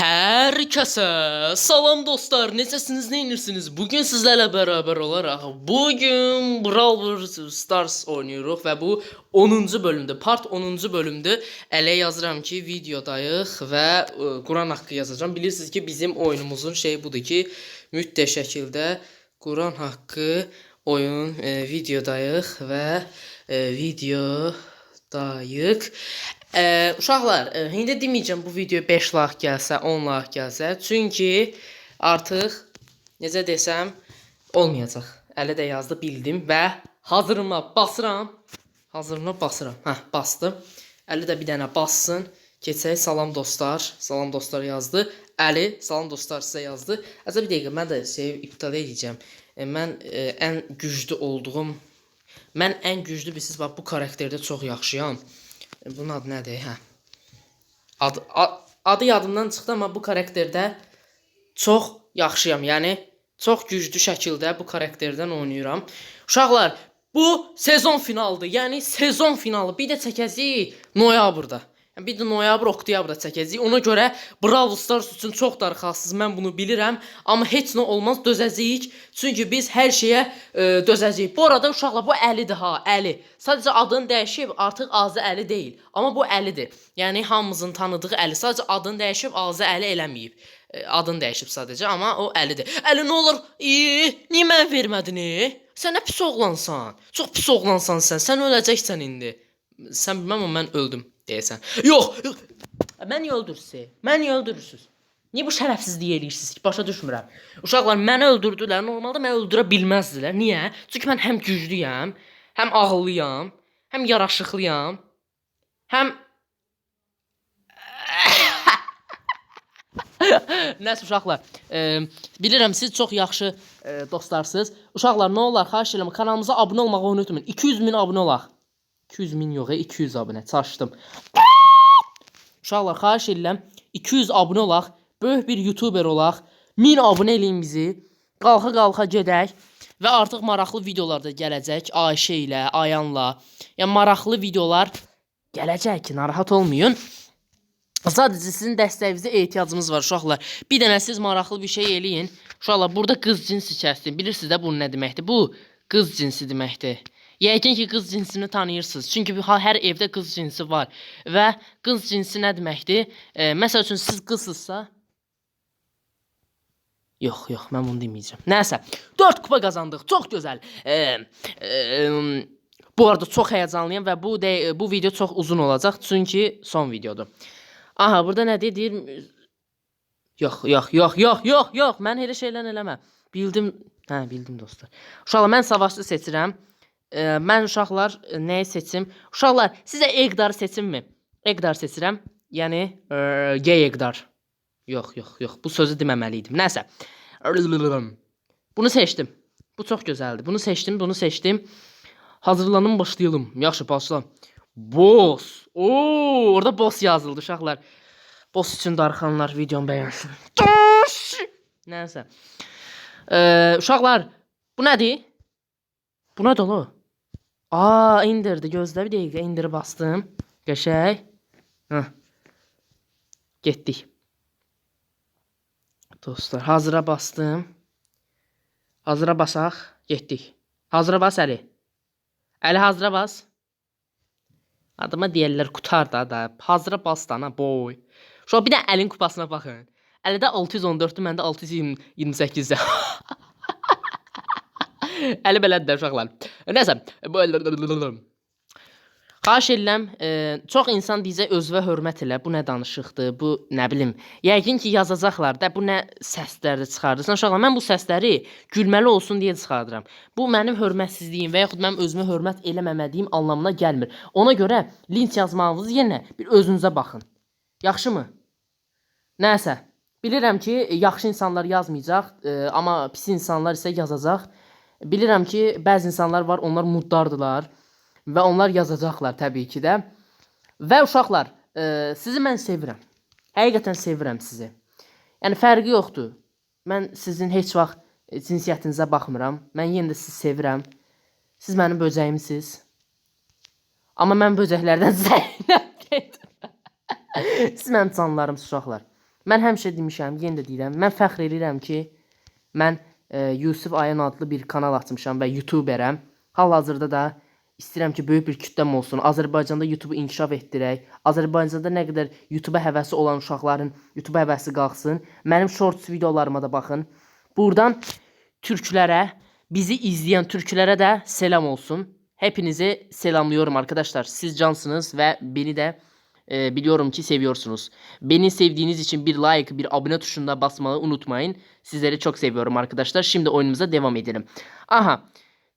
Hər kəsə salam dostlar, necəsiniz, neynirsiniz? Bugün sizlərlə bərabər olaraq Brawl Stars oynayırıq və bu 10-cu bölümdür. Part 10-cu bölümdür. Ələ yazıram ki, videodayıq və Quran haqqı yazacağam. Bilirsiniz ki, bizim oyunumuzun şeyi budur ki, mütləq şəkildə Quran haqqı oyun videodayıq və videodayıq. Uşaqlar, indi deməyəcəm bu video 5 like gəlsə, 10 like gəlsə, çünki artıq necə desəm olmayacaq. Əli də yazdı, bildim və hazırıma basıram. Hə, bastım. Əli də bir dənə bassın. Keçək, salam dostlar. Salam dostlar yazdı. Əli, salam dostlar sizə yazdı. Əzə bir dəqiqə, mən də iptal edəcəm. Mən ən güclü olduğum, mən ən güclü bilirsiniz, bax bu karakterdə çox yaxşıyam. Bunun adı nədir? Hə. Adı yadımdan çıxdı, amma bu karakterdə çox yaxşıyam. Yəni çox güclü şəkildə bu karakterdən oynayıram. Uşaqlar, bu sezon finalıdır. Yəni sezon finalı. Bir də çəkəcəyik noyabrda. Bir də noyabr, oktyabrda çəkəcəyik. Ona görə Brawl Stars üçün çox darıxasınız. Mən bunu bilirəm. Amma heç nə olmaz, dözəcəyik. Çünki biz hər şeyə dözəcəyik. Bu arada uşaqlar, bu Əlidir ha, Əli. Sadəcə adını dəyişib, artıq Azı Əli deyil. Amma bu Əlidir. Yəni hamımızın tanıdığı Əli. Sadəcə adını dəyişib, Azı Əli eləməyib. Adını dəyişib sadəcə, amma o Əlidir. Əli, nə olur? Niyə mən vermədin? Sən nə pis oğlansan? Çox pis oğlansan sən. Sən öləcəksən indi. Sən bilməm, amma mən öldüm deyəsən. Yox. Məni öldürürsünüz. Niyə bu şərəfsizliyi eləyirsiniz ki? Başa düşmürəm. Uşaqlar, məni öldürdülər. Normalda məni öldürə bilməzdilər. Niyə? Çünki mən həm güclüyəm, həm ağıllıyam, həm yaraşıqlıyam, həm Nəsə uşaqlar, bilirəm siz çox yaxşı dostlarsınız. Uşaqlar, nə olar, xahiş edirəm, kanalımıza abunə olmağı unutmayın. 200.000 abunə olaq. 200.000 yox, 200 abunə, çaşdım. Uşaqlar, xahiş edirəm, 200 abunə olaq, böyük bir YouTuber olaq, 1000 abunə eləyin bizi, qalxa gedək və artıq maraqlı videolar da gələcək Ayşə ilə, Ayanla. Yəni maraqlı videolar gələcək ki, narahat olmayın. Sadəcə sizin dəstəyinizə ehtiyacımız var uşaqlar. Bir dənə siz maraqlı bir şey eləyin. Uşaqlar, burada qız cinsi kəsdim. Bilirsiniz də bu nə deməkdir? Bu qız cinsi deməkdir. Yəqin ki, qız cinsini tanıyırsınız. Çünki hər evdə qız cinsi var. Və qız cinsi nə deməkdir? Məsəl üçün siz qızsızsa... Yox, mən bunu deməyəcəm. Nəsə, 4 kupa qazandıq. Çox gözəl. Bu arada çox həyəcanlıyam və bu video çox uzun olacaq. Çünki son videodur. Aha, burada nə deyir? Yox. Mən elə şeylər eləmə. Bildim dostlar. Uşaqlar, mən savaşçı seçirəm. Mən uşaqlar nəyi seçim? Uşaqlar, sizə Eqdarı seçimmi? Eqdar seçirəm. Yəni, gay Eqdar. Yox. Bu sözü deməməliydim. Nəsə. Bunu seçdim. Bu çox gözəldir. Bunu seçdim. Hazırlanın, başlayalım. Yaxşı, başla. Boss. Orada boss yazıldı uşaqlar. Boss üçün darıxanlar videomu bəyənsin. Nəsə. Uşaqlar, bu nədir? Bu nə dolu? İndirdi. Gözlə bir dəqiqə. İndiri bastım. Qəşəng. Getdik. Dostlar, hazıra bastım. Hazıra basaq. Getdik. Hazıra bas, Əli. Əli, hazıra bas. Adıma deyərlər, qutar da. Hazıra bas da, boy. Şu an bir də Əlin kupasına baxın. Əlidə 614-dür, məndə 628-dir. Əli belədir uşaqlar. Nəsə. Xahiş edirəm, çox insan deyəcək özünə hörmət elə. Bu nə danışıqdır, bu nə bilim. Yəqin ki, yazacaqlar da, bu nə səslərdə çıxardırsan. Uşaqlar, mən bu səsləri gülməli olsun deyə çıxardıram. Bu mənim hörmətsizliyim və yaxud mənim özümə hörmət eləməmədiyim anlamına gəlmir. Ona görə link yazmağınız yerinə bir özünüzə baxın. Yaxşımı? Nəsə. Bilirəm ki, yaxşı insanlar yazmayacaq, amma pis insanlar isə yazacaq. Bilirəm ki, bəzi insanlar var, onlar muddardılar və onlar yazacaqlar təbii ki də. Və uşaqlar, sizi mən sevirəm. Həqiqətən sevirəm sizi. Yəni, fərqi yoxdur. Mən sizin heç vaxt cinsiyyətinizə baxmıram. Mən yenə də sizi sevirəm. Siz mənim böcəyimsiniz. Amma mən böcəklərdən zəynəm gedim. Siz mənim canlarımsınız uşaqlar. Mən həmişə demişəm, yenə də deyirəm, mən fəxr edirəm ki, mən Yusuf Ayan adlı bir kanal açmışam və YouTuberəm. Hal-hazırda da istəyirəm ki, böyük bir kütləm olsun. Azərbaycanda YouTube'u inkişaf etdirək. Azərbaycanda nə qədər YouTube'a həvəsi olan uşaqların YouTube'a həvəsi qalxsın. Mənim shorts videolarıma da baxın. Buradan türklərə, bizi izləyən türklərə də selam olsun. Hepinizi selamlıyorum arkadaşlar. Siz cansınız ve beni de biliyorum ki seviyorsunuz. Beni sevdiğiniz için bir like, bir abone tuşuna basmayı unutmayın. Sizleri çok seviyorum arkadaşlar. Şimdi oyunumuza devam edelim. Aha.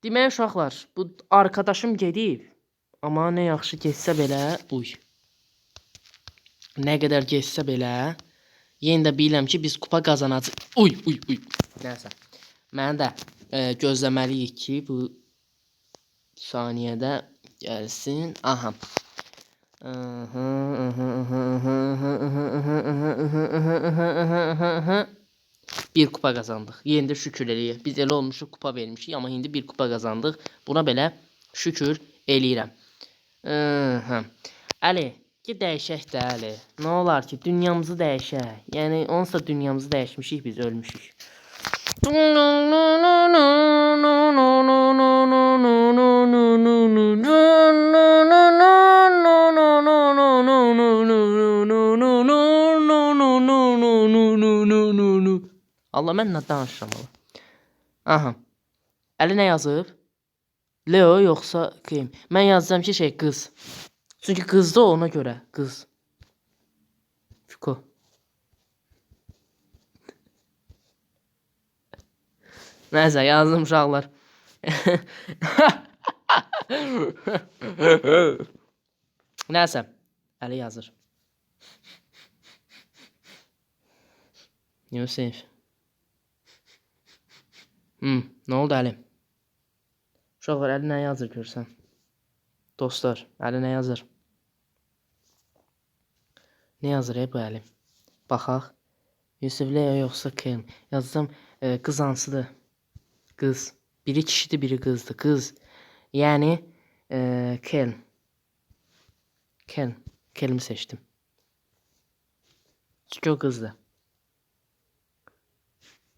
Demək uşaqlar, bu arkadaşım gedib. Amma nə yaxşı getsə belə, uy. Nə qədər getsə belə, yenə də bilirəm ki, biz kupa qazanacağıq. Uy. Nəysə. Mən də gözləməliyik ki, bu saniyədə gəlsin. Aha. Bir kupa qazandıq. Yenə də şükür eləyək. Biz elə olmuşuq kupa vermişik, amma indi bir kupa qazandıq. Buna belə şükür eləyirəm. Əli, ki dəyişək də Əli. Nə olar ki, dünyamızı dəyişək. Yəni, onsa dünyamızı dəyişmişik, biz ölmüşük. Allah, mən nə danışıram? Aha. Əli nə yazıb? Leo yoxsa kim? Mən yazacağım ki, qız. Çünki qızdı ona görə. Qız. Fiko. Nəysə, yazdım uşaqlar. Nəysə, Əli yazır. Yusuf. Nə oldu Əli? Uşaqlar, Əli nə yazır görsən? Dostlar, Əli nə yazır? Nə yazır bu Əli? Baxaq. Yusuf Leo yoxsa kim? Yazsam qız hansıdır? Qız. Biri kişidir, biri qızdır. Qız. Yəni Ken. Ken'imi seçdim. Çünki o qızdır.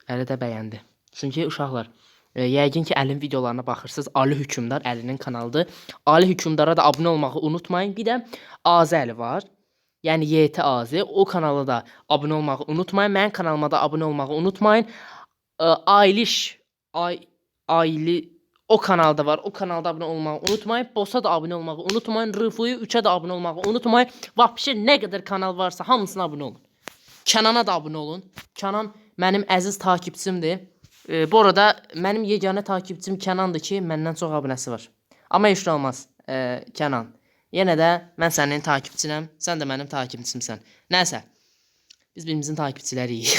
Əli də bəyəndi. Çünki uşaqlar, yəqin ki Əlin videolarına baxırsınız. Ali Hökmdar Əlinin kanalıdır. Ali Hökmdara da abunə olmağı unutmayın. Bir də Azə Əli var. Yəni YT Azə. O kanala da abunə olmağı unutmayın. Mənim kanalıma da abunə olmağı unutmayın. Ayli o kanalda var. O kanalda abunə olmağı unutmayın. Bossa da abunə olmağı unutmayın. Rıfuyu 3'ə də abunə olmağı unutmayın. Vapşi nə qədər kanal varsa hamısına abunə olun. Kənana da abunə olun. Kənan mənim əziz takipçimdir. Bu arada mənim yeganə takipçim Kənandır ki, məndən çox abunəsi var. Amma heç olmaz, Kənan. Yenə də mən sənin takipçinəm, sən də mənim takipçimsən. Nəsə, biz birimizin takipçiləriyik.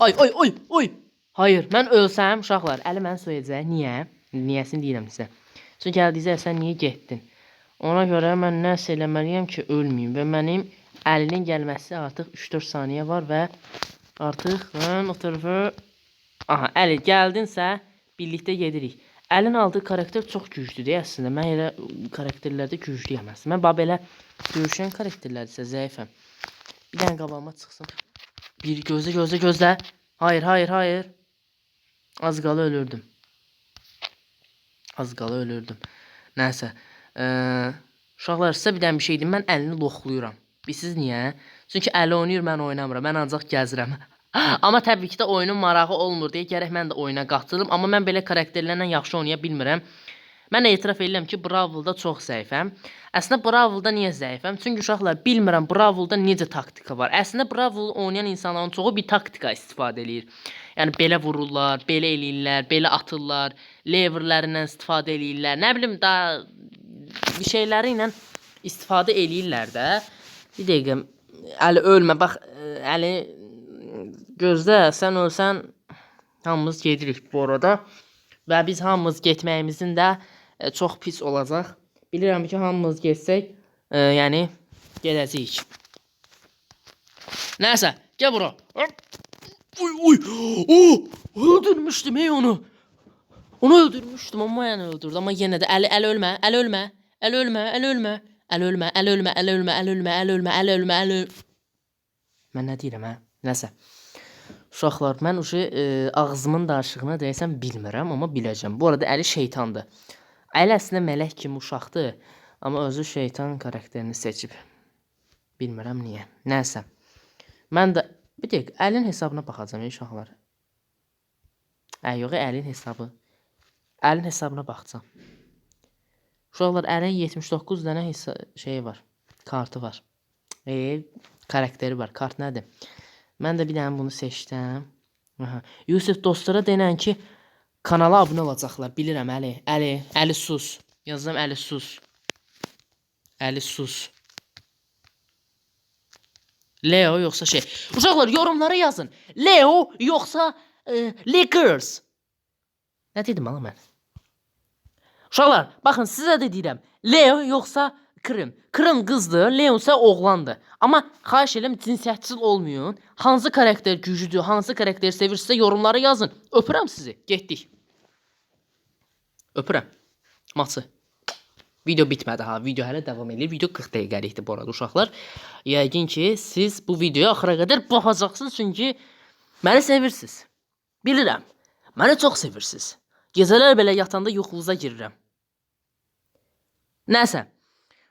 Oy. Hayır, mən ölsəm, uşaqlar, Əli məni söyləyəcək. Niyə? Niyəsini deyirəm sizə. Çünki Əli deyəcək, sən niyə getdin? Ona görə mən nəsə eləməliyəm ki, ölməyim. Və mənim Əlinin gəlməsi artıq 3-4 saniyə var və artıq mən o tərəfə... Aha, Əli gəldinsə, birlikdə gedirik. Əlin aldığı karakter çox güclüdür əslində. Mən elə karakterlərdə güclüyəm əslində. Mən belə döyüşən karakterlərdirsə zəifəm. Bir dənə qabağıma çıxsın. Bir gözlə. Hayır. Az qala ölürdüm. Nəsə. Uşaqlar, sizə bir dənə bir şey deyim. Mən Əlini loxluyuram. Bilirsiniz niyə? Çünki Əli oynayır, mən oynamıram. Mən ancaq gəzirəm. Amma təbii ki də oyunun marağı olmur deyə gərək mən də oyuna qatılım. Amma mən belə karakterlərlə yaxşı oynaya bilmirəm. Mən etiraf edirəm ki, Bravol'da çox zəifəm. Əslində Bravol'da niyə zəifəm? Çünki uşaqlar, bilmirəm Bravol'da necə taktika var. Əslində Bravol oynayan insanların çoxu bir taktika istifadə edir. Yəni belə vururlar, belə eləyirlər, belə atırlar, leverlərindən istifadə eləyirlər. Nə bilim, daha bir şeyləri ilə istifadə eləyirlər də. Bir dəqiqə, Əli ölmə, bax, Əli gözlə, sən ölsən hamımız gedirik bu arada. Və biz hamımız getməyimizin də çox pis olacaq. Bilirəm ki, hamımız getsək, yəni gedəcəyik. Nəysə, gəl bura. Öldürmüşdüm onu. Onu öldürmüşdüm, amma yəni öldürdüm. Amma yenə də Əli ölmə. Mən nə deyirəm hə? Nəsə. Uşaqlar, mən ağzımın daşlığını deyəsəm bilmirəm, amma biləcəm. Bu arada Əli şeytandır. Əli əslində mələk kimi uşaqdır, amma özü şeytan karakterini seçib. Bilmirəm niyə. Nəsə. Mən də bir dəqiqə Əlin hesabına baxacağam uşaqlar. Yox, Əlin hesabı. Əlin hesabına baxacağam. Uşaqlar, Əlin 79 dənə şeyi var. Kartı var. Karakteri var. Kart nədir? Mən də bir dənə bunu seçdim. Yusuf dostlara denən ki, kanala abunə olacaqlar. Bilirəm Əli. Əli sus. Yazdım Əli sus. Əli sus. Leo yoxsa şey. Uşaqlar yorumlara yazın. Leo yoxsa Lakers. Nə dedim ala mən? Uşaqlar baxın sizə də deyirəm. Leo yoxsa Kırım. Kırım qızdır, Leo isə oğlandır. Amma xahiş edirəm cinsiyyətçil olmayın. Hansı karakter güclüdür, hansı karakteri sevirsinizsə yorumlara yazın. Öpürəm sizi. Getdik. Öpürəm. Maçı. Video bitmədi ha. Video hələ davam edir. Video 40 dəqiqəlikdir bu arada uşaqlar. Yəqin ki siz bu videoya axıra qədər baxacaqsınız çünki məni sevirsiniz. Bilirəm. Məni çox sevirsiniz. Gecələr belə yatanda yuxunuza girirəm. Nəsə.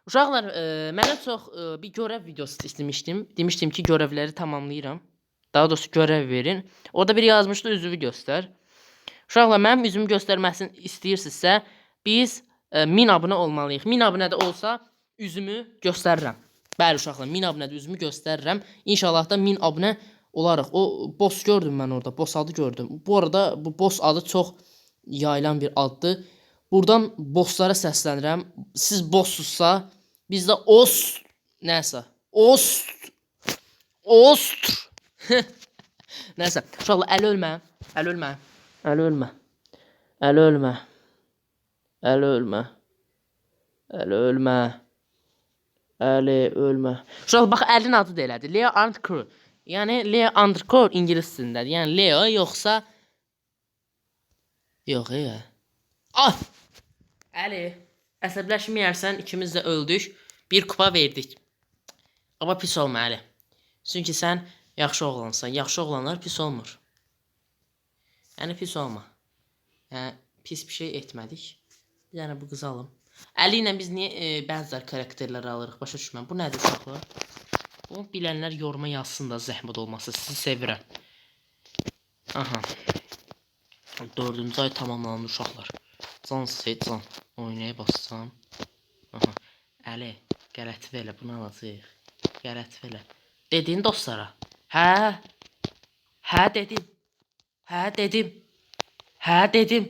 Uşaqlar, mənə çox bir görəv videosu istəmişdim. Demişdim ki, görevləri tamamlayıram. Daha doğrusu görev verin. Orada bir yazmışdı, üzümü göstər. Uşaqlar, mənim üzümü göstərməsini istəyirsinizsə, biz 1000 abunə olmalıyıq. 1000 abunə də olsa, üzümü göstərirəm. Bəli, uşaqlar, 1000 abunə də üzümü göstərirəm. İnşallah da 1000 abunə olarıq. O boss gördüm mən orada, boss adı gördüm. Bu arada bu boss adı çox yayılan bir addır. Buradan bosslara səslənirəm. Siz bossuzsa, bizdə ost nəsə. Ost. Nəsə. Uşaqlar, əli ölmə. Əli ölmə. Əli ölmə. Əli ölmə. Əli ölmə. Əli ölmə. Əli ölmə. Uşaqlar, bax, əlin adı da elədir. Leo Undercore. Yəni, Leo Undercore ingilis dilindədir. Yəni, Leo yoxsa... Yox, Ah! Əli, əsəbləşməyərsən, ikimiz də öldük. Bir kupa verdik. Amma pis olma Əli. Çünki sən yaxşı oğlansan. Yaxşı oğlanlar pis olmur. Yəni pis olma. Yəni pis bir şey etmədik. Bir dənə bu qızı alım. Əli ilə biz niyə bəzi karakterləri alırıq? Başa düşməm. Bu nədir uşaqlar? Bunu bilənlər yoruma yazsın da zəhmət olmasa. Sizi sevirəm. Aha. 4-cü ay tamamlandı uşaqlar. Can seç, can. Oynaya bassam. Aha. Əli, qələti elə, bunu alacaq. Qələti elə. Dedin dostlara. Hə? Hə dedim. Hə dedim. Hə dedim.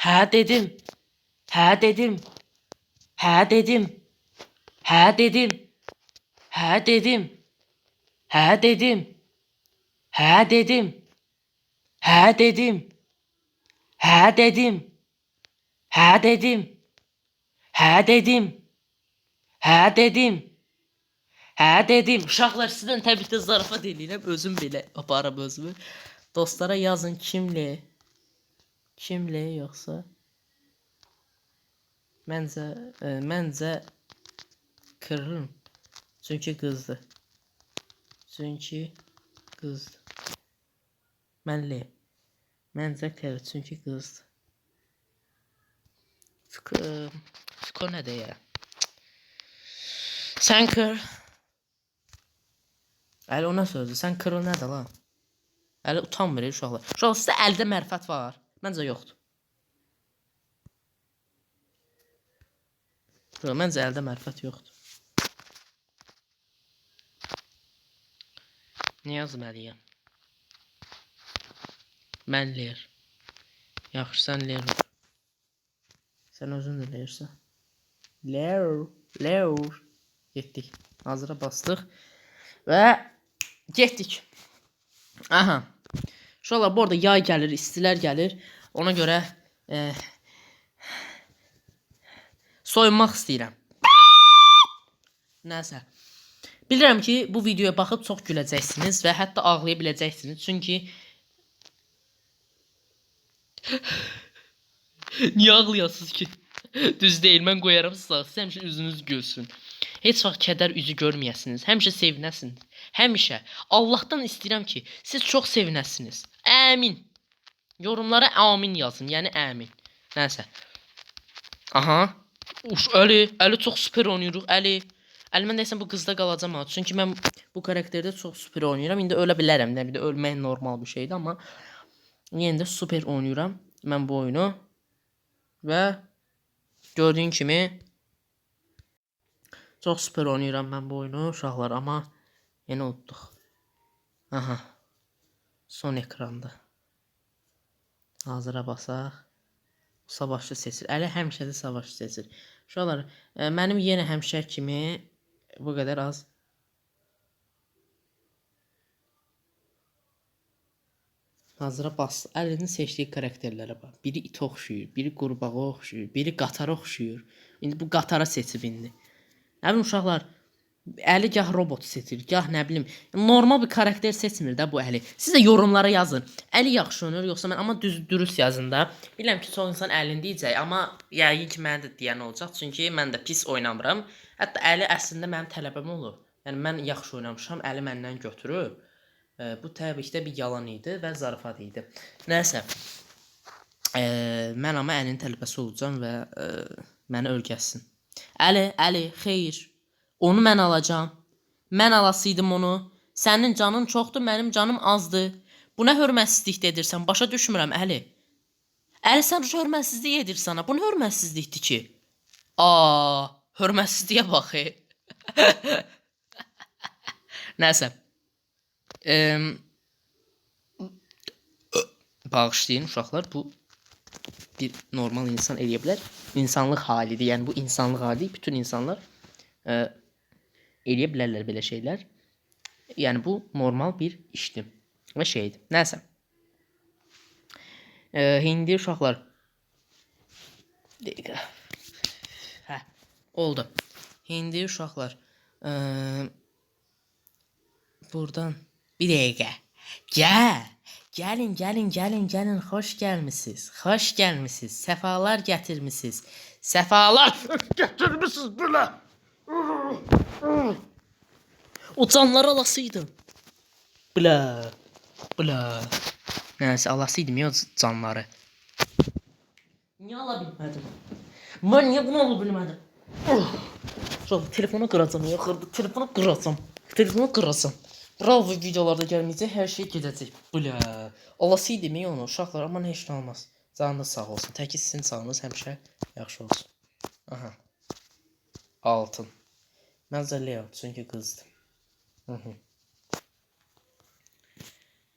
Hə dedim. Hə dedim. Hə dedim. Hə dedim. Hə dedim. Hə dedim. Hə dedim. Hə dedim. Hə dedim. Hə dedim. Hə dedim. Hə dedim. Hə dedim. Uşaqlar, sizdən təbrikdə zarafat eləyirəm. Özüm belə aparım özümü. Dostlara yazın kimli. Kimli yoxsa. Məncə kırırım. Çünki qızdır. Çünki qızdır. Mənli. Məncə kırır çünki qızdır. Fiko nədir ya? Sən kır. Əli ona sözdür. Sən kırıl nədir lan? Əli utanmır uşaqlar. Uşaqlar, sizdə əldə mərifət var. Məncə yoxdur. Məncə əldə mərifət yoxdur. Nə yazmalıyam? Mən Ler. Yaxşı, sən Ler. Sən özün də Lersən. Ler. Getdik. Hazıra bastıq. Və getdik. Aha. Uşaqlar, bu arada yay gəlir, istilər gəlir. Ona görə soyunmaq istəyirəm. Nəsə. Bilirəm ki, bu videoya baxıb çox güləcəksiniz və hətta ağlaya biləcəksiniz. Çünki niyə ağlayasınız ki? Düz deyil, mən qoyaram sağ. Həmişə üzünüz gülsün. Heç vaxt kədər üzü görməyəsiniz. Həmişə sevinəsiniz. Həmişə. Allahdan istəyirəm ki, siz çox sevinəsiniz. Əmin. Yorumlara amin yazın. Yəni əmin. Nəsə. Aha. Əli çox super oynayırıq. Əli mən deyəsən bu qızda qalacam ha. Çünki mən bu karakterdə çox super oynayıram. İndi ölə bilərəm də. Bir də ölmək normal bir şeydir, amma yenə də super oynayıram mən bu oyunu. Və gördüyün kimi çox super oynayıram mən bu oyunu uşaqlar, amma yenə unutduq. Aha. Son ekranda. Hazıra basaq. Savaşçı seçir. Əli həmişə də savaşçı seçir. Uşaqlar, mənim yenə həmişə kimi bu qədər az. Hazıra bas. Əlinin seçdiyi karakterlərə bax. Biri itə oxşuyur, biri qurbağa oxşuyur, biri qatara oxşuyur. İndi bu qatara seçib indi. Nə bilim uşaqlar, Əli gah robot seçir, gah nə bilim, normal bir karakter seçmir də bu Əli. Siz də yorumlara yazın. Əli yaxşı oynayır yoxsa mən, amma dürüst yazın da. Bilirəm ki, çox insan Əlini deyəcək, amma yəqin ki, mənə də deyən olacaq, çünki mən də pis oynamıram. Hətta Əli əslində mənim tələbəm olub. Yəni mən yaxşı oynamışam, Əli məndən götürüb. Bu təbii ki də bir yalan idi və zarafat idi. Nəsə. Mən amma Əlinin tələbəsi olacağam və məni öldürsin. Əli, xeyr. Onu mən alacağam. Mən alasıydım onu. Sənin canın çoxdur, mənim canım azdır. Bu nə hörmətsizlik edirsən? Başa düşmürəm, Əli. Əli, sən hörmətsizlik edir sana. Bu nə hörmətsizlikdir ki? Hörmətsizliyə bax. Nəsə. Bağışlayın uşaqlar, bu bir normal insan eləyə bilər. İnsanlıq halidir. Yəni bu insanlıq hali, bütün insanlar eləyə bilərlər belə şeylər. Yəni bu normal bir işdir və şeydir. Nəsə. İndi uşaqlar. Dəqiqə. Oldu. İndi uşaqlar. Buradan bir dəqiqə. Gəlin. Xoş gəlmisiniz. Səfalar gətirmisiniz. Səfalar gətirmisiniz belə. O canları alasıydım. Bla. Neyse alasıydım ya canları. Niye alabilmedim? Ben niye bunu alabilmedim? Telefonu kıracağım ya. Telefonu kıracağım. Bravo videolarda gelmeyecek, her şey gidecek. Bla. Alasıydım ya onu uşaqlar, amma heç nə olmaz. Canınız sağ olsun. Təki sizin sağlığınız həmişə yaxşı olsun. Aha. Altın. Məncə Leo, çünki qızdır.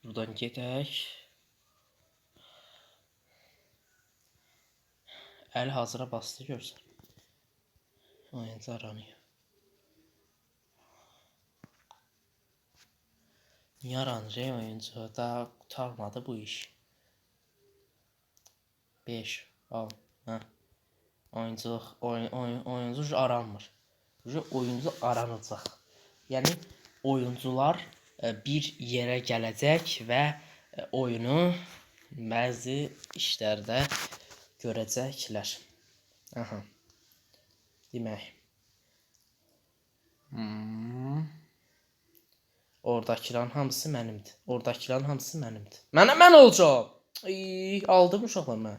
Buradan gedək. Əli hazıra bastı görsən. Oyuncu aranıyor. Niye aranır oyuncu? Daha kurtarmadı bu iş. 5 al. Hə. Oyuncu aranmır. Oyuncu aranacaq. Yəni oyuncular bir yerə gələcək və oyunu bəzi işlərdə görəcəklər. Aha. Demək. Oradakilərin hamısı mənimdir. Mən olacağam. Aldım uşaqlar mən.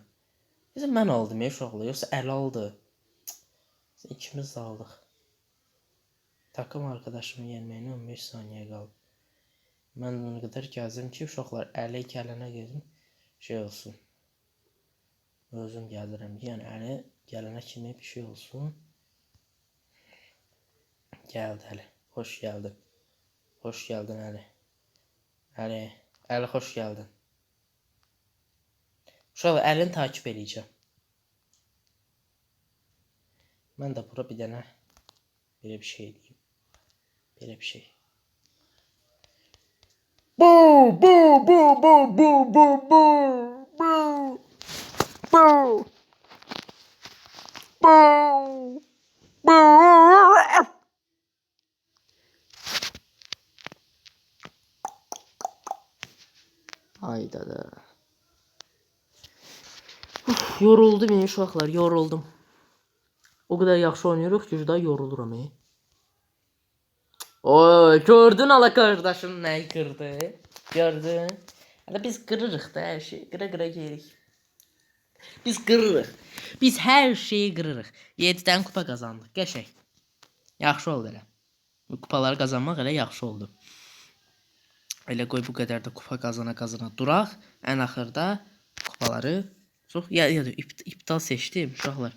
Mən aldım uşaqlar, yoxsa Əli aldı. İkimiz də aldıq. Takım arkadaşımın yenməyinə 15 saniyə qaldı. Mən ona qədər gəzdim ki, uşaqlar Əli gələnə gedim. Şey olsun. Özüm gəlirəm. Yəni Əli gələnə kimi bir şey olsun. Gəldi Əli. Xoş gəldin. Hoş geldin Əli. Əli xoş geldin. Uşaqlar Əlini takip edəcəm. Mən də bura bir dənə belə bir şey deyim. Belə bir şey. Hayda da. Yoruldum uşaqlar, yoruldum. O qədər yaxşı oynayırıq ki, daha yoruluram. O gördün ala kardeşin neyi kırdı? Gördün? Hadi biz kırırıq da her şeyi. Qıra gelirik. Biz qırırıq. Biz hər şeyi qırırıq. 7-dən kupa qazandıq. Qəşəng. Yaxşı oldu elə. Bu kupaları qazanmaq elə yaxşı oldu. Elə qoy bu qədər də kupa qazana duraq. Ən axırda kupaları çox iptal seçdim uşaqlar.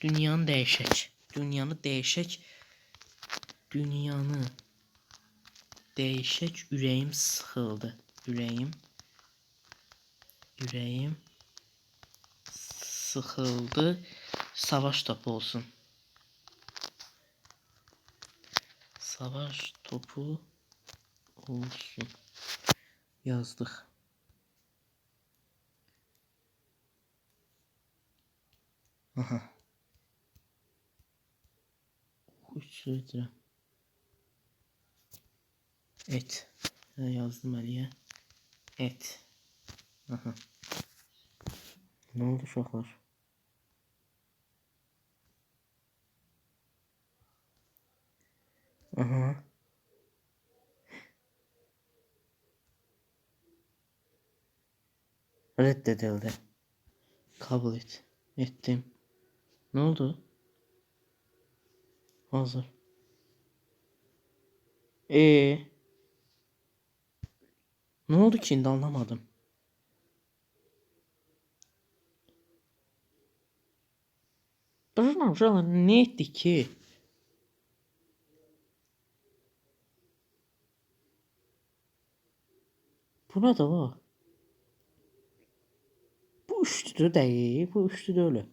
Dünyanı dəyişək. Dünyanı dəyişək. Ürəyim sıxıldı. Ürəyim sıxıldı. Savaş topu olsun. Savaş topu olsun. Yazdıq. Aha. Uçurduram. Et. Yazdım Ali'ye. Et. Aha. Ne oldu uşaqlar? Aha. Reddedildi. Kabul et. Ettim. Ne oldu? Hazır. Ne oldu ki şimdi anlamadım. Uşaqlar ne etdik ki? Buna da var. Bu üçlüdür değil. Bu üçlü de öyle.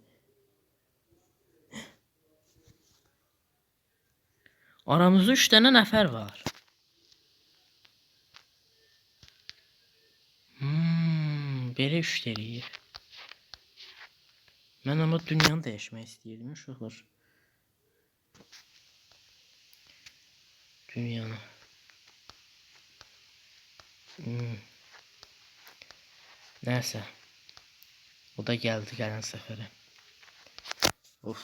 Aramızda 3 tane nəfər var. Belə işləyir. Mən ama dünyanı dəyişmək istəyirdim uşaqlar. Dünyanı. Nəysə. O da gəldi gələn səfərə. Of.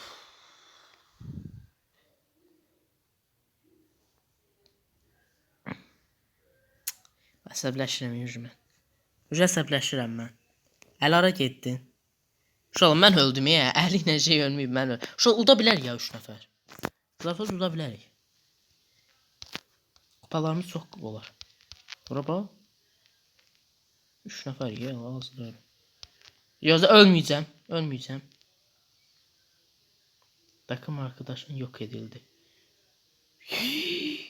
Əsəbləşirəm yüzümə. Əsəbləşirəm mən. Əlara getdin. Uşaqlar mən öldüm ya. Əli ilə şey ölməyib mən öldüm. Uşaqlar uda bilər ya 3 nəfər. Zarfaz uda bilərik. Kupalarımız çox olar. Bura bax. 3 nəfər ya azdır. Yoxsa ölməyəcəm. Takım arkadaşın yok edildi.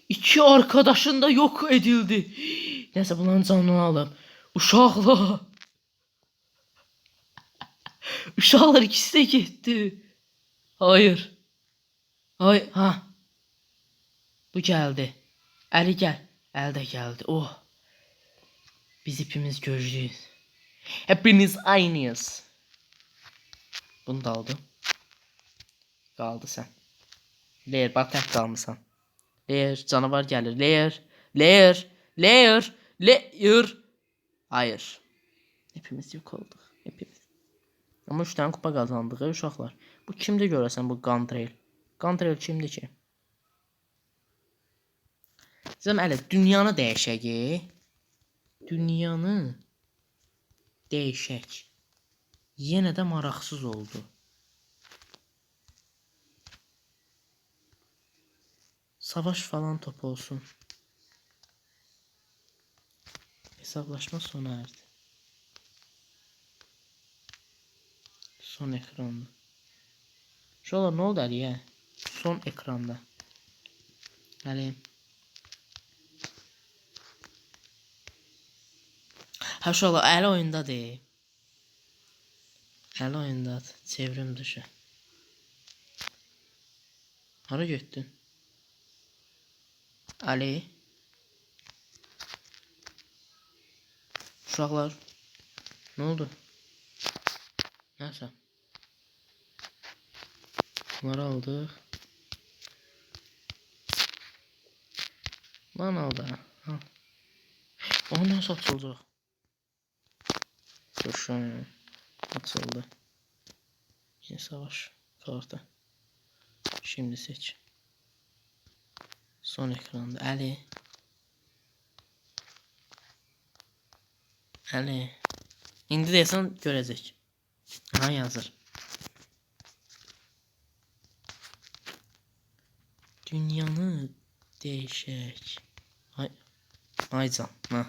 2 arkadaşın da yok edildi. Neyse bunların canını alalım. Uşaqlar. Uşaqlar ikisi de gitti. Hayır. Ha. Bu geldi. Ali gel. Elde geldi. Oh. Biz hepimiz göreceğiz. Hepiniz aynıyız. Bunu da aldım. Kaldı sen. Leer bak tek kalmışsan. Leer canavar gelir. Leer. Hayır. Hepimiz yok olduk. Hepimiz. Ama 3 tane kupa kazandık uşaqlar. Bu kimde görəsən bu Gantrail? Gantrail kimdir ki? Zəm ələ dünyanı dəyişək. Dünyanı dəyişək. Yenə də maraqsız oldu. Savaş falan top olsun. Hesaplaşma sona erdi. Son ekranda. Şolar ne oldu Ali'ye? Son ekranda. Ali. Ha şolar Ali oyunda değil. Ali oyunda. Çevrim dışı. Hara gittin? Ali. Uşaqlar. Ne oldu? Neyse. Bunları aldık. Lan aldı. Ha. O nasıl açılacak? Dur şu an açıldı. Yine savaş kartı. Şimdi seç. Son ekranda Əli. Əli. İndi desən görəcək. Ha yazır. Dünyanı değişək. Ay can. Ha.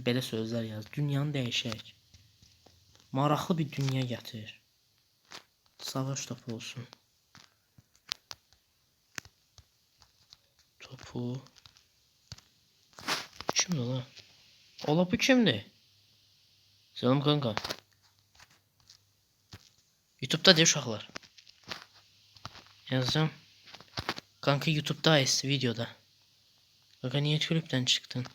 Belə sözlər yaz. Dünyanı değişək. Maraqlı bir dünya gətir. Savaş topu olsun. Topu. Kimdir lan? Ola bu kimdir? Selam kanka. YouTube'da diyor uşaqlar. Yazacağım. Kanka YouTube'dayız videoda. Kanka niye kulüpten çıktın?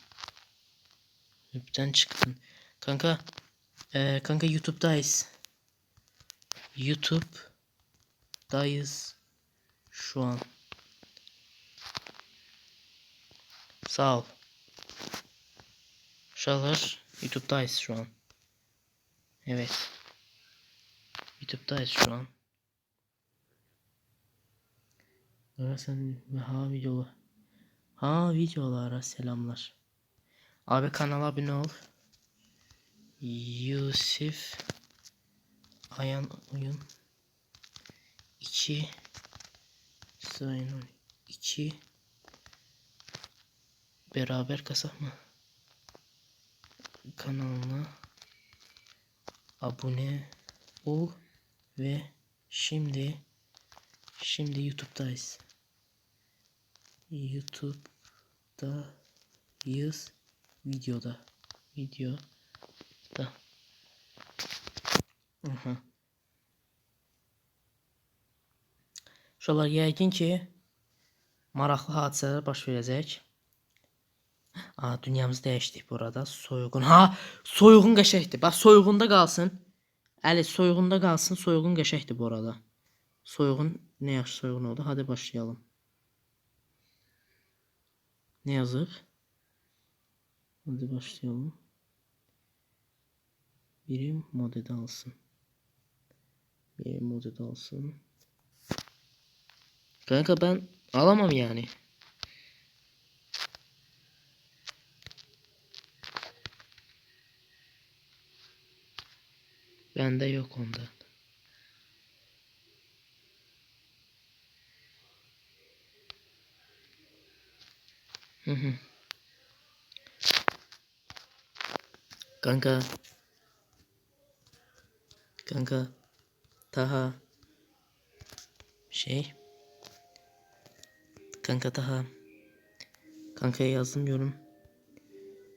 Kulüpten çıktın. Kanka. Kanka YouTube'dayız. YouTube'dayız. Şu an. Sağ ol. Uşaqlar YouTube'dayız şu an. Evet. YouTube'dayız şu an. Sen videolara selamlar. Abi kanala abone ol. Yusuf Ayan oyun 2 sayın 2 beraber kasap mı? Kanalına abone ol ve şimdi YouTube'dayız. YouTube'dayız videoda. Aha. Uşaqlar yəqin ki maraqlı hadisələr baş verəcək. Dünyamız dəyişdi burada. Soyuğun. Soyuğun qəşəngdir. Bax soyuğunda qalsın. Əli soyuğunda qalsın. Soyuğun qəşəngdir bu arada. Soyuğun ne yaxşı soyuğun oldu. Hadi başlayalım. Ne yazıb? Hadi başlayalım. Birim modede alsın. Kanka ben alamam yani. Bende yok ondan. Kanka Taha Kankaya yazdım yorum.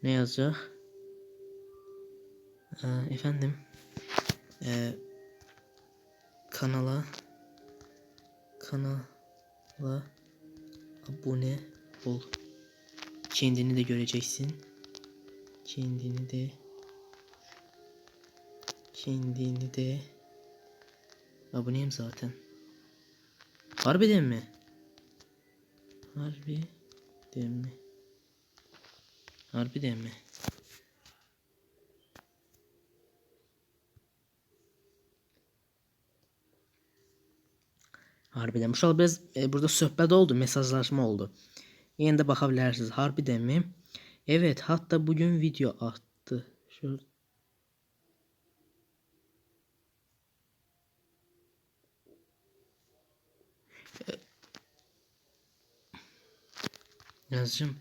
Ne yazacak? Efendim kanala abone ol. Kendini de göreceksin. Kendini de aboneyim zaten. Harbiden mi? Harbiden mi? Harbiden. Uşaq biraz burada söhbət oldu, mesajlaşma oldu. Yine de baxa bilərsiniz. Harbiden mi? Evet, hatta bugün video attı. Yazacağım.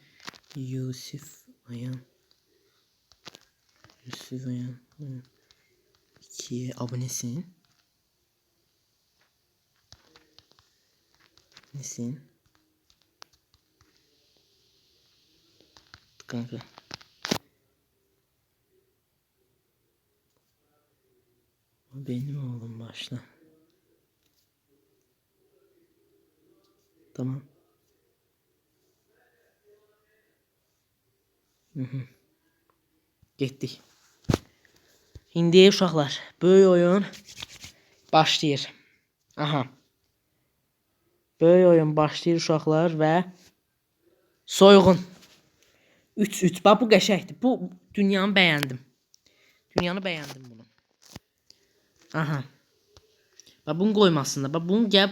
Yusuf Ayan 2'ye abonesin. Kanka. Benim oğlum başla. Tamam. Getdik. İndi uşaqlar, böyük oyun başlayır. Aha. Böyük oyun başlayır uşaqlar və soyğun. 3-3. Bax bu qəşəngdir. Bu dünyanı bəyəndim. Bunu. Aha. Bax bunu qoymasınlar. Bax bunu gəl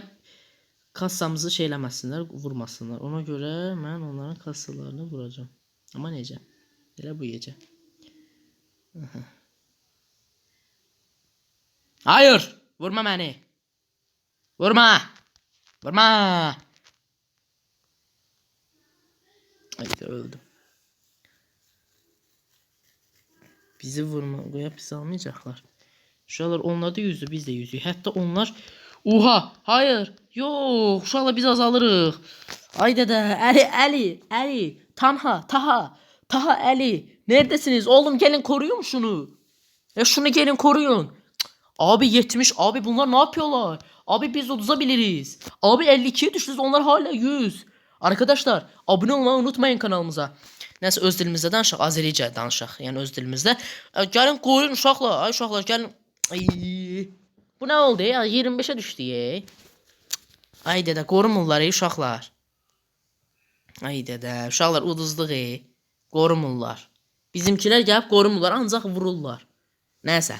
kassamızı şey eləməsinlər, vurmasınlar. Ona görə mən onların kassalarını vuracağım. Amma necə? Elə bu gecə. Hayır! Vurma məni. Vurma! Vurma! Haydi öldüm. Bizi vurmaya bizi almayacaklar. Uşaqlar onlar da yüzdü, biz de yüzük. Hətta onlar... Oha! Hayır! Yox! Uşaqlar biz azalırıq. Ay dədə! Əli! Taha, Əli! Neredesiniz? Oğlum gelin koruyun şunu. Ya şunu gelin koruyun. Cık. Abi 70. Abi bunlar ne yapıyorlar? Abi biz 30'a biliriz. Abi 52'ye düştünüz. Onlar hala 100. Arkadaşlar abone olmayı unutmayın kanalımıza. Neyse öz dilimizdə danışaq, Azerice danışaq. Yəni öz dilimizdə. Gəlin qoruyun uşaqlar. Ay uşaqlar gəlin. Ay. Bu nə oldu ya? 25'e düşdü ya. Ay dədə qorumurlar ey uşaqlar. Ay dədə uşaqlar uduzduq ey. Qorumurlar. Bizimkilər gəlib qorumurlar, ancaq vururlar. Neyse.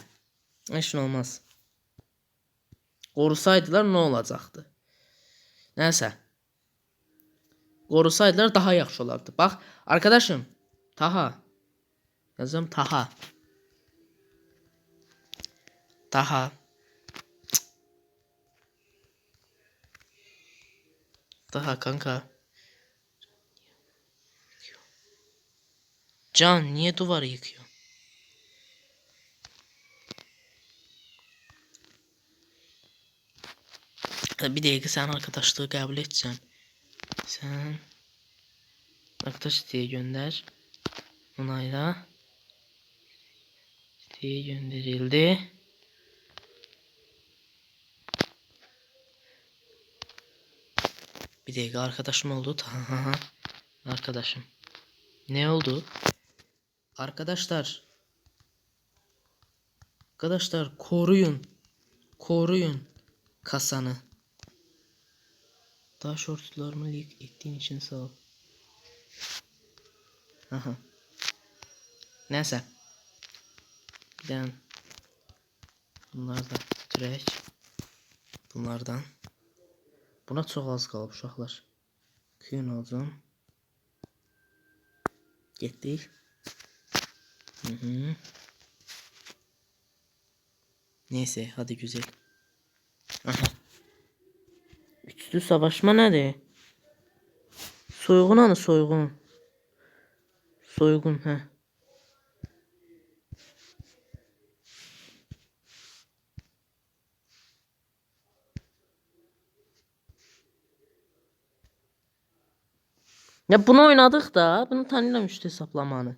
Heç nə olmaz. Qorusaydılar nə olacaqdı? Neyse. Qorusaydılar daha yaxşı olardı. Bax, arkadaşım. Taha. Yazıyorum Taha. Taha. Taha kanka. Can niye duvarı yıkıyor? Bir dakika sen arkadaşlığı kabul edeceksin. Sen arkadaş siteye gönder. Onayla. Siteye gönderildi. Bir dakika arkadaşım oldu. Arkadaşım. Ne oldu? Arkadaşlar. Arkadaşlar koruyun. Koruyun kasanı. Daha shortlarımı leak ettiğin için sağ ol. Aha. Neyse. Giden bunlardan direkt bunlardan. Buna çok az qalıb uşaqlar. Kıyın olacağım. Getdik. Neyse hadi güzel. Aha. Üçlü savaşma nedir? Soygun anı soygun. Soygun he. Ya bunu oynadık da bunu tanıyıram işte hesaplamanı.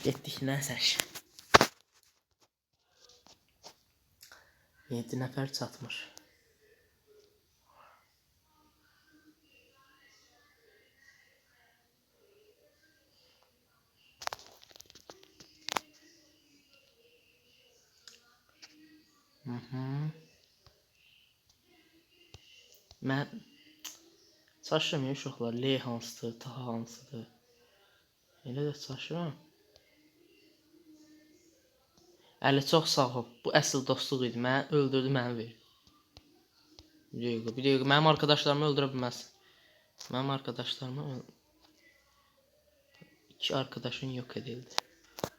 Getdik neyse. 7 nəfər çatmır. Mən çaşıram ya uşaqlar. L hansıdır, Taha hansıdır. Elə də çaşıram. Əli çox sağ ol. Bu əsl dostluq idi. Məni öldürdü, məni ver. Bir dəqiqə. Mənim arkadaşlarımı öldürə bilməzsin. Mənim arkadaşlarımı... İki arkadaşın yok edildi.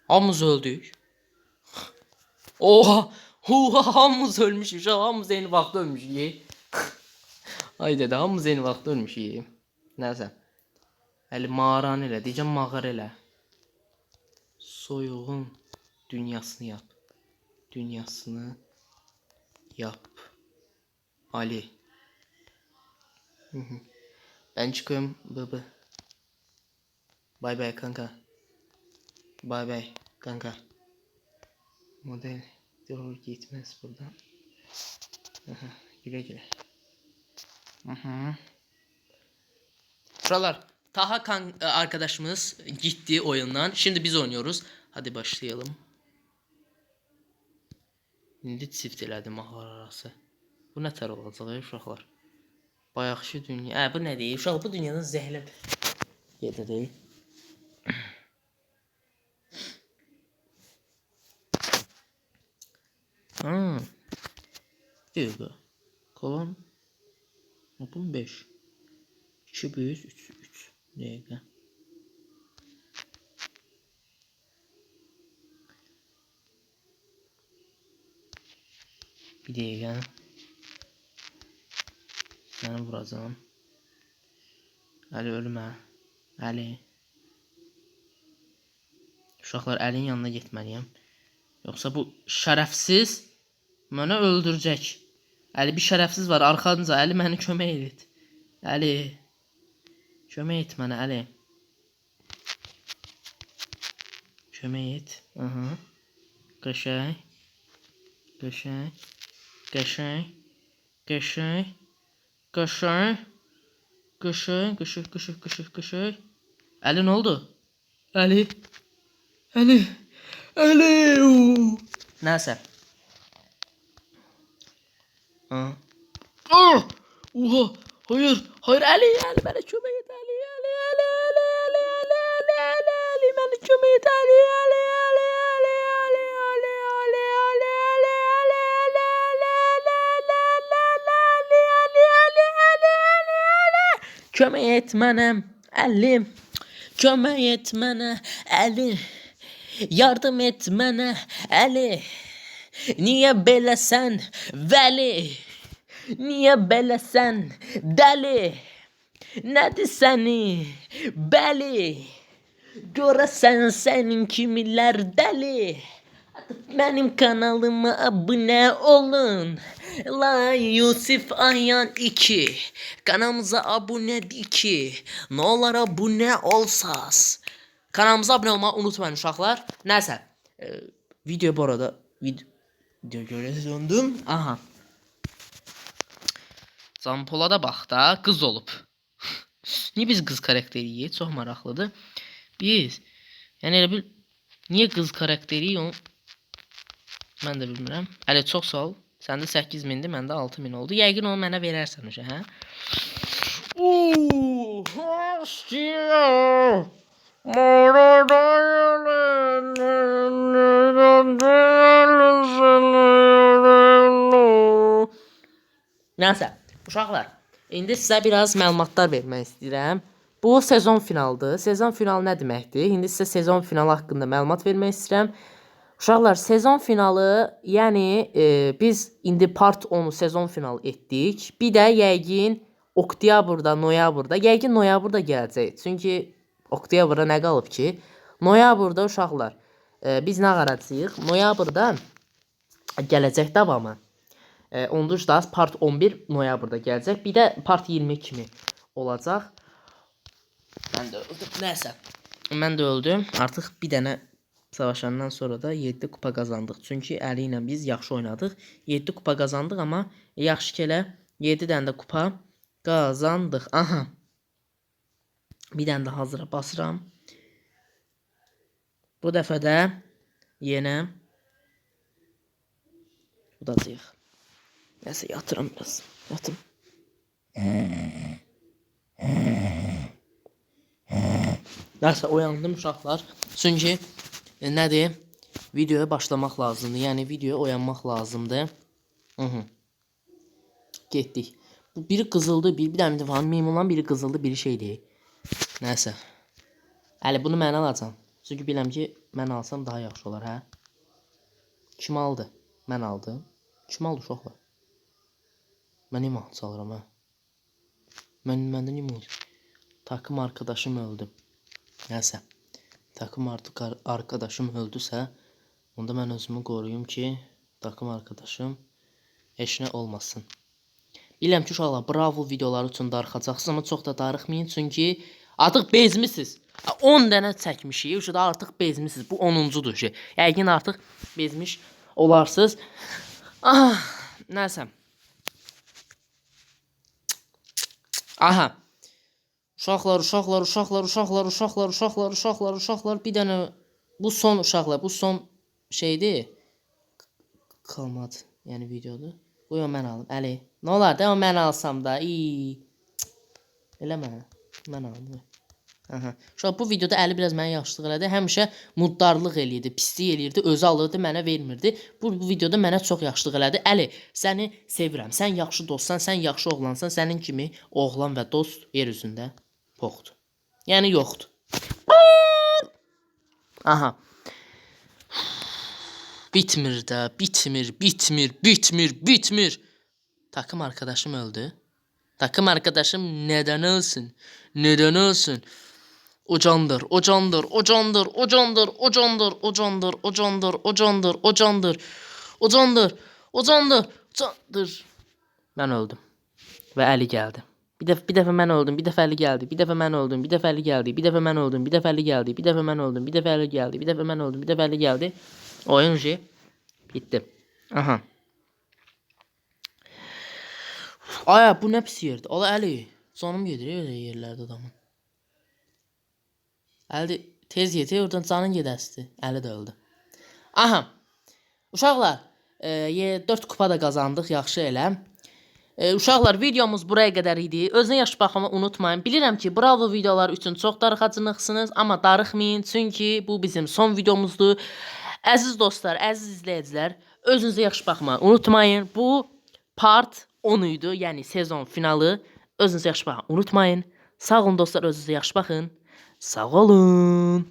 Hamımız öldük. Oha! Oha! Hamımız ölmüşüz. Hamımız eyni vaxtda ölmüşük. Ay dədə, hamımız eyni vaxtda ölmüşük. Nəsə. Əli mağaranı elə. Deyəcəm mağara elə. Soyuğun dünyasını yap. Dünyasını yap. Ali. Ben çıkıyorum baba. Bay bay kanka. Bay bay kanka. Model doğru gitmez buradan. Güle güle. Şuralar. Taha arkadaşımız gitti oyundan. Şimdi biz oynuyoruz. Hadi başlayalım. İndi çift elədi mağara arası. Bu nə tər olacaq uşaqlar? Bayaqşı dünya. Bu nə deyir? Uşaq bu dünyadan zəhləb gedir. Dəqiqə. Kolon. Hopun 5. 2 büyüz 3 dəqiqə. Bir dəqiqə. Səni vuracağım. Əli ölmə. Əli. Uşaqlar Əlinin yanına getməliyəm. Yoxsa bu şərəfsiz mənə öldürəcək. Əli bir şərəfsiz var arxanızda. Əli məni kömək et. Əli. Kömək et mənə Əli. Kömək et. Aha. Qəşəng. Qəşəng. Qəşəng. Qəşəng. Qəşəng. Qəşəng. Qəşəng. Qəşəng. Qəşəng. Qəşəng. Əli nə oldu? Əli. Əli. Əli. Nəsə. Oha. Hayır. Hayır Əli. Əli mənə kömək et Əli. Əli. Əli. Əli. Əli. Əli. Əli. Əli. Əli mənə kömək et Əli. Əli. Əli. Əli. Əli. Əli. Əli. Əli. Əli. Əli. Əli. Kömək et mənə Əli. Kömək et mənə Əli. Yardım et mənə Əli. Niyə beləsən Vəli? Niyə beləsən dəli? Nədir səni bəli? Görəsən sənin kimilər dəli? Mənim kanalıma abunə olun. Yusif Ayhan 2. Kanalımıza abunə ki, nə olar abunə olsaz. Kanalımıza abunə olmağı unutmayın uşaqlar. Nəsə, video bu arada video görürsündüm. Aha. Zampolada bax da qız olub. Niyə biz qız karakteriyik? Çox maraqlıdır. Biz yəni elə bil niyə qız karakteriyik? Mən də bilmirəm. Əli çox sağ ol. Səndə 8000-dir, məndə 6000 oldu. Yəqin onu mənə verərsən uşa, hə? Nəsə, uşaqlar, indi sizə biraz məlumatlar vermək istəyirəm. Bu sezon finaldır. Sezon finalı nə deməkdir? İndi sizə sezon finalı haqqında məlumat vermək istəyirəm. Uşaqlar, sezon finalı, yəni biz indi part 10-u sezon finalı etdik. Bir də yəqin oktyabrda, noyabrda, yəqin noyabrda gələcək. Çünki oktyabra nə qalıb ki? Noyabrda uşaqlar, biz nə qaracağıq? Noyabrda gələcək davamı. 10-cu ders part 11 noyabrda gələcək. Bir də part 20 kimi olacaq. Mən də öldüm. Nəsə. Mən də öldüm. Artıq bir dənə savaşandan sonra da 7 kupa qazandıq. Çünki Əli ilə biz yaxşı oynadıq. 7 kupa qazandıq, amma yaxşı ki elə 7 dənə də kupa qazandıq. Aha. Bir dənə də hazıra basıram. Bu dəfə də yenə udacağıq. Nəsə yatırım biraz. Yatım. Nəsə oyandım uşaqlar. Çünki nədir? Videoya başlamaq lazımdır. Yəni videoya oyanmaq lazımdır. Getdik. Bu biri qızıldı, bir dənə falan meymundan biri qızıldı, biri şeydir. Nəsə. Əli bunu mən alacağam. Çünki biləm ki mən alsam daha yaxşı olar, hə? Kim aldı? Mən aldım. Kim aldı uşaqlar? Mən niyə mahnı çalıram, hə? Məndə niyə mahnı? Takım arkadaşım öldü. Nəsə. Takım arkadaşım öldüsə, onda mən özümü qoruyum ki, takım arkadaşım heç nə olmasın. Biləm ki uşaqlar, bravo videoları üçün darıxacaqsınız, amma çox da darıxmayın, çünki artıq bezmisiniz. 10 dənə çəkmişik, uşaqda artıq bezmisiniz. Bu 10-uncudur ki. Yəqin artıq bezmiş olarsınız. Ah, nəsə. Aha. Uşaqlar, bir dənə bu son uşaqlar, bu son şeydir. Qalmadı, yəni videodur. Qoy mən alım. Əli, nə olar da mən alsam da. Eləmə. Mən alım. Aha. Uşaq bu videoda Əli biraz mənə yaxşılıq elədi. Həmişə muddarlıq eləyirdi, pislik eləyirdi, özü alırdı, mənə vermirdi. Bu videoda mənə çox yaxşılıq elədi. Əli, səni sevirəm. Sən yaxşı dostsan, sən yaxşı oğlansan, sənin kimi oğlan və dost yer üzündə yoxdur. Yəni yoxdur. Aha. Bitmir də, bitmir. Takım arkadaşım öldü. Takım arkadaşım neden ölsün? Neden ölsün? Ocandır. Ben öldüm. Ve Əli geldi. Bir dəfə mən öldüm, bir dəfə Əli gəldi, bir dəfə mən öldüm, bir dəfə Əli gəldi, bir dəfə mən öldüm, bir dəfə Əli gəldi, bir dəfə mən öldüm, bir dəfə Əli gəldi, bir dəfə mən öldüm, bir dəfə Əli gəldi. Oyun bitti. Aha. Aya bu nə pis yerdir. Ola Əli, canım gedir öyle yerlərdə adamın. Əli tez yeti oradan canın gedəsdi. Əli də öldü. Aha. Uşaqlar, 4 kupa da qazandıq, yaxşı elə. Uşaqlar, videomuz buraya qədər idi. Özünə yaxşı baxmağı unutmayın. Bilirəm ki, Bravo videolar üçün çox darıxacınıqsınız, amma darıxmayın, çünki bu bizim son videomuzdur. Əziz dostlar, əziz izləyicilər, özünüzə yaxşı baxmağı unutmayın. Bu part 10 idi, yəni sezon finalı. Özünüzə yaxşı baxmağı unutmayın. Sağ olun dostlar, özünüzə yaxşı baxın. Sağ olun.